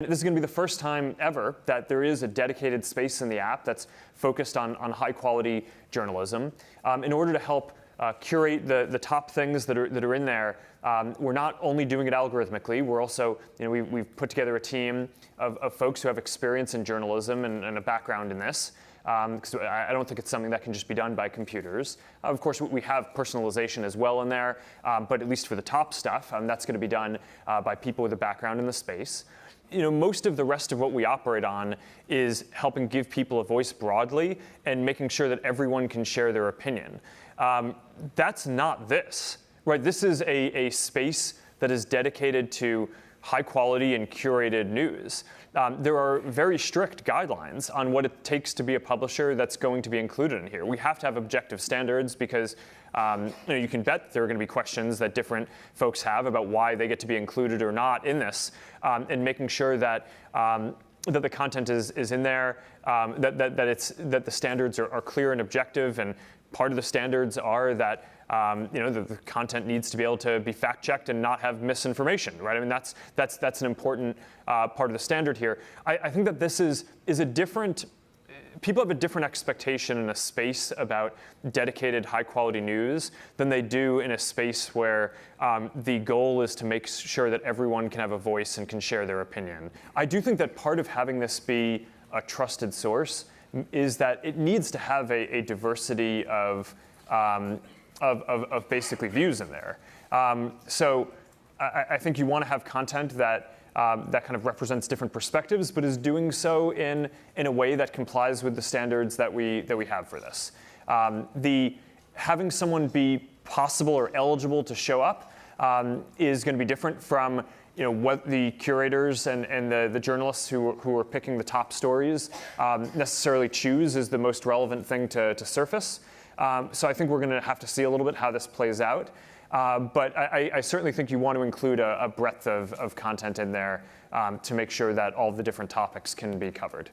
This is going to be the first time ever that there is a dedicated space in the app that's focused on high-quality journalism. In order to help curate the top things that are in there, we're not only doing it algorithmically. We're also, we've put together a team of folks who have experience in journalism and a background in this. Because I don't think it's something that can just be done by computers. Of course, we have personalization as well in there, but at least for the top stuff, that's going to be done by people with a background in the space. Most of the rest of what we operate on is helping give people a voice broadly and making sure that everyone can share their opinion. That's not this, right? This is a space that is dedicated to high quality and curated news. There are very strict guidelines on what it takes to be a publisher that's going to be included in here. We have to have objective standards because you can bet there are going to be questions that different folks have about why they get to be included or not in this, and making sure that that the content is in there, that the standards are clear and objective, and part of the standards are that the content needs to be able to be fact-checked and not have misinformation, right? I mean, that's an important part of the standard here. I think that this is a different. People have a different expectation in a space about dedicated high-quality news than they do in a space where the goal is to make sure that everyone can have a voice and can share their opinion. I do think that part of having this be a trusted source is that it needs to have a diversity of basically views in there. So I think you want to have content that kind of represents different perspectives, but is doing so in a way that complies with the standards that we have for this. Having someone be possible or eligible to show up is going to be different from what the curators and the journalists who are picking the top stories necessarily choose is the most relevant thing to surface. So I think we're going to have to see a little bit how this plays out. But I certainly think you want to include a breadth of content in there to make sure that all the different topics can be covered.